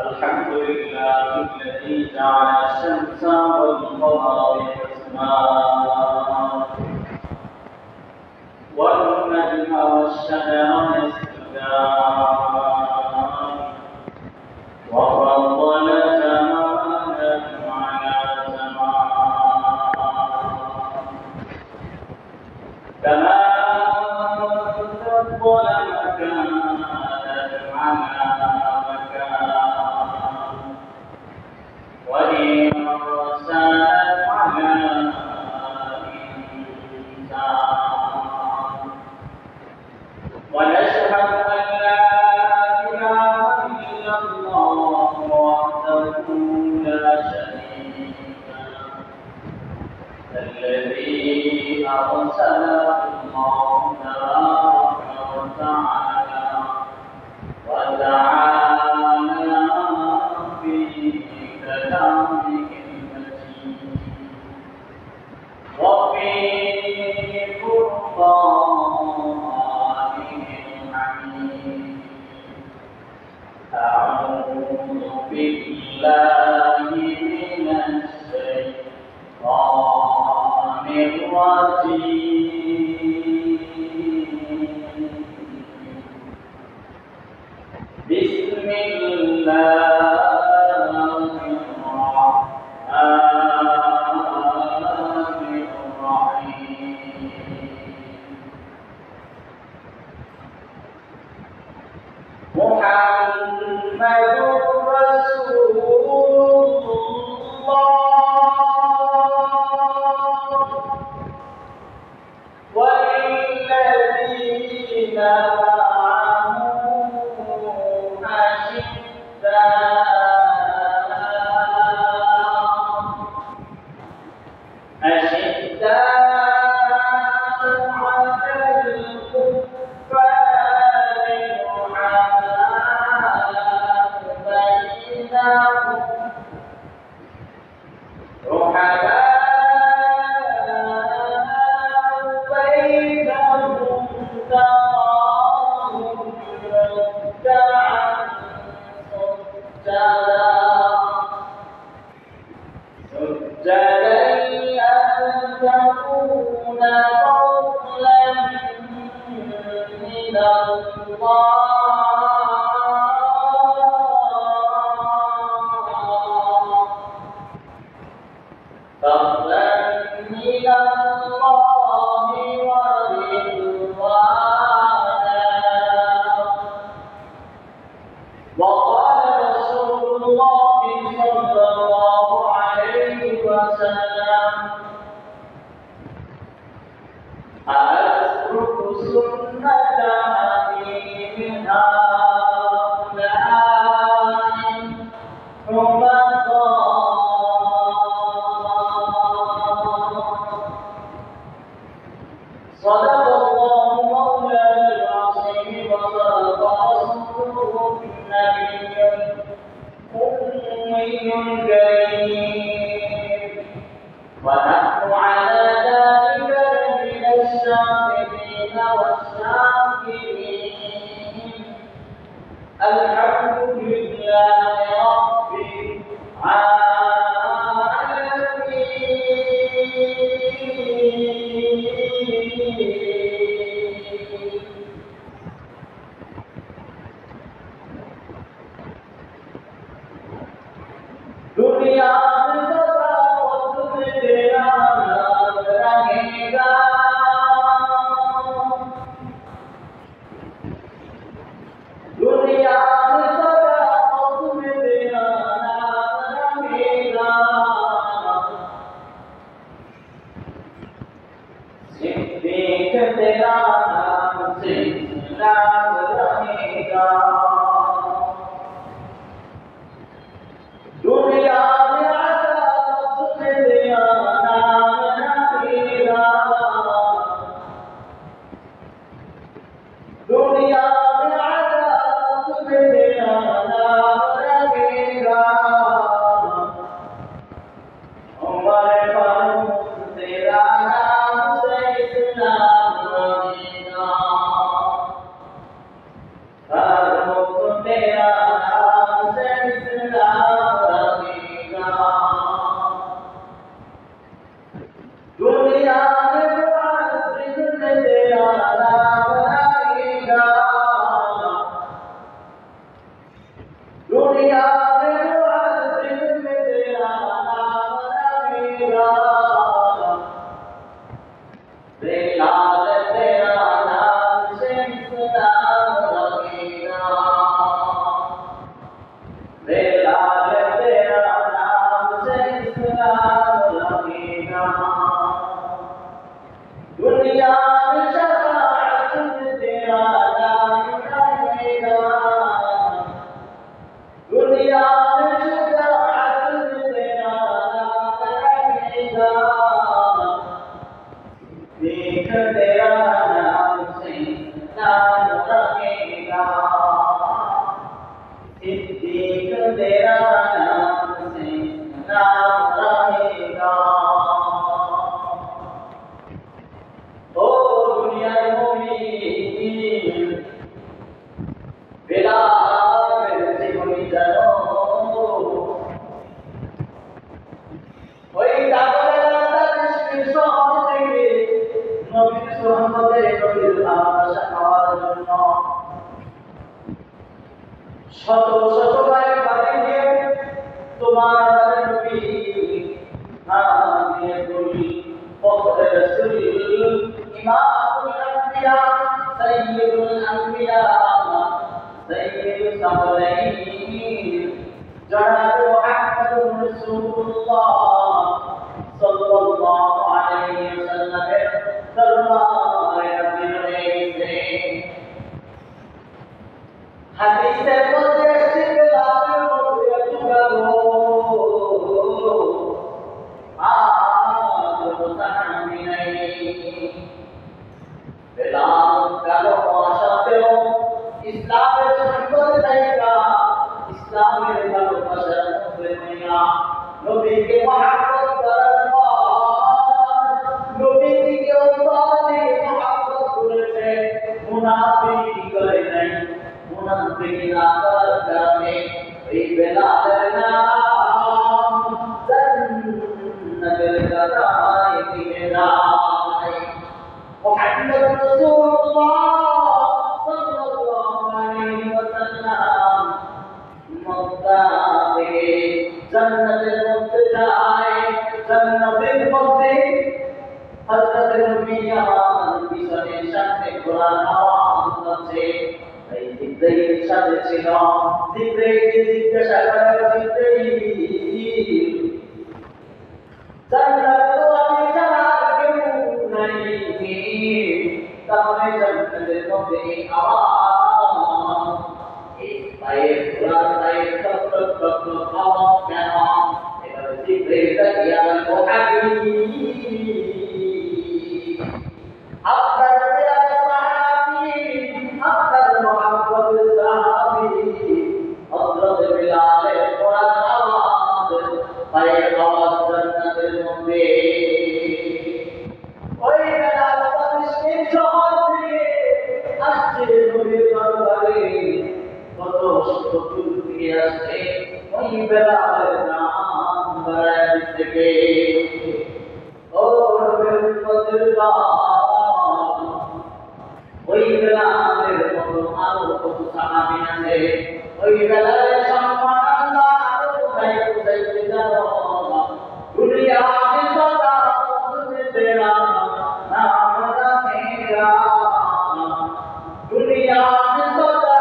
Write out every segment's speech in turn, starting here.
الحمد لله الذي جعل الشمس والقمر حسبانا والنجم والشجر يسجدان وفضل زمانا على زمان كما فضل مكانا على مكان وإرسالا على إنسان ونشهد أن لا إله إلا الله وحده لا شريك له الذي أرسله الله تبارك وتعالى في كلامه المجيد وفي فرقانه الحميد أعوذ بالله من الشيطان الرجيم بسم الله الرحمن الرحيم محمد رسول الله والذين ونحن على ذلك من الشاهدين والشاكرين الحمد لله رب العالمين दुनिया में सदा तुझे तेरा नाम रहेगा दुनिया में सदा तुझे तेरा नाम रहेगा सिद्दीक तेरा नाम से नाम रहेगा दुनिया में आता तुझे तेरा नाम रहेगा दुनिया में आता तुझे तेरा नाम रहेगा उमर फारूक तेरा नाम से इस्लाम रहेगा बेलाल तेरा नाम से इस्लाम रखेगा, बेलाल तेरा नाम से इस्लाम रखेगा। दुनिया में शफाअत में तेरा नाम रहेगा, दुनिया में शफाअत में तेरा नाम रहेगा। देख तेरा नाम से नाम रखेगा, सिद्दीक तेरा नाम से नाम रहेगा। ओ दुनिया मुमीन बेलाल জীবনী জানো, ওই কাফেররা তাদের শহর থেকে নবীর সোহবতে নবীর ভালোবাসা পাওয়ার জন্য শত শত বার বাড়ি গিয়ে তোমার নবী নাম দিয়ে বলি ফখরে রাসূল ইমামুল আম্বিয়া সাইয়্যিদুল আম্বিয়া সাইয়্যিদুস সালাইন জনাব মুহাম্মদুর রাসূলুল্লাহ সাল্লাল্লাহু আলাইহি ওয়াসাল্লামের দরবারে হাজির হয়েছে। হাদিসের মধ্যে এসেছে বেলালের মধ্যে এত গালো সাহাবী নাই। বেলাল গালো হওয়া সত্ত্বেও ইসলামের সম্পদ জায়গা, ইসলামের ভালোবাসার মধ্যে নেয়া নবীকে মহব্বত করার পর নবীজিকে অন্তর থেকে মহব্বত করেছে, মুনাফিকি করে নাই। মুনাফিকি না করার কারণে এই বেলালের নাম জান্নাতের কাতারে টিকে যায়। মুহাম্মদ রাসূলুল্লাহ সাল্লাল্লাহু আলাইহি ওয়াসাল্লাম মক্কা থেকে জান্নাতের মধ্যে যায়। জান্নাতের মধ্যে হযরত নবী আমার পিছনে সামনে কোরআন আওয়াজ হচ্ছে। এই জিবরাইল সাথে ছিল। জিবরাইলকে জিজ্ঞাসা করা, জিবরাইল জান্নাতে তো আমি ছাড়া কেউ নাই, তাহলে জান্নাতের মধ্যে এই আওয়াজ, এই পায়ের কোরআন পায়ের টক টক টক টক আওয়াজ কেন? এবার জিবরাইল তাকিয়ে বলল, আপনার প্রিয় সাহাবী, আপনার মুহাম্মদের সাহাবী হযরত বেলালের কোরআন আওয়াজ, পায়ের আওয়াজ জান্নাতের মধ্যে। ওই বেলাল দামেস্কের শহর থেকে আসছে নবীর দরবারে, কত শত দূর থেকে আসছে। ওই বেলালের নাম বাড়ায় দিতে, ও নবীর উম্মতের দল, ওই বেলালের মতো আরো কত সাহাবী আছে। ওই বেলালের সম্মান আল্লাহ আরো কোথায় কোথায় জানো? দুনিয়া में सदा तुझे तेरा नाम रखेगा, दुनिया में सदा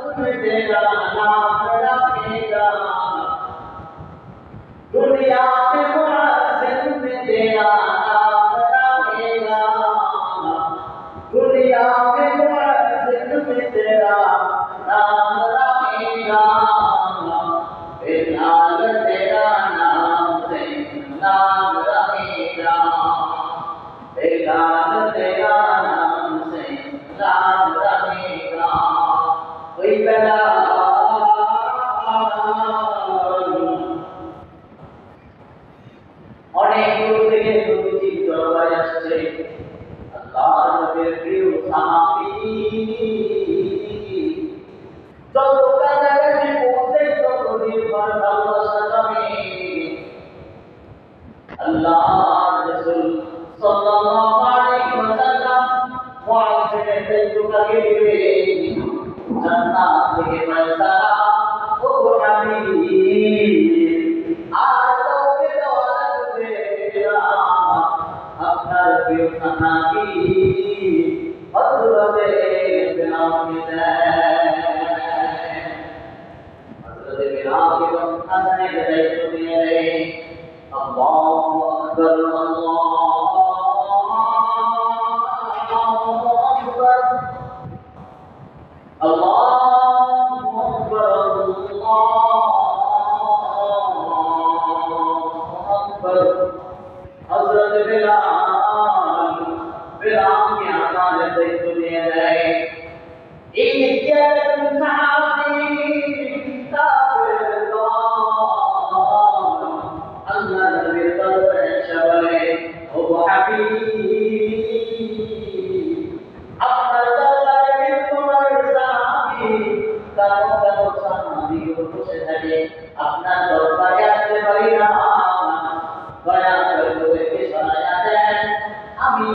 तुझे तेरा नाम रखेगा, दुनिया में मुहसिन में तेरा नाम रखेगा, दुनिया में मुहसिन में तेरा नाम रखेगा। बेलाल तेरा नाम से नाम रहेगा, बेलाल तेरा नाम से नाम रहेगा। ওই বেলাল অনেক দূর থেকে নবীজির দরবারে আসছে। আল্লাহর নবীর প্রিয় সাহাবী যত কাছাকাছি পৌঁছে তত নির্ভর ভালোবাসা জমে। আল্লাহর রাসূল সাল্লাল্লাহু আলাইহি ওয়াসাল্লাম মুআজ্জিনের দায়িত্বটাকে দিবে, জান্নাত থেকে পয়সা, ও হাবিব আর কাউকে দেওয়া লাগবে না, আপনার প্রিয় সাহাবী হযরতে বিলালকে দেন। হযরতে বিলালকে আযানের দায়িত্ব দিয়ে দেন। আল্লাহু আকবার, আল্লাহু আকবার, আল্লাহু আকবার, আল্লাহু আকবার। হযরত বিলালকে আযানের দায়িত্ব দিয়ে দেয়। এই একজন সাহাবী আল্লাহ নবীর দরবারে এসে বলে, ও হাবিব, আপনার দরবারে তোমার সাহাবী কারো কারো সাহাবী বসে থাকে, আপনার দরবারে আসতে পারি না।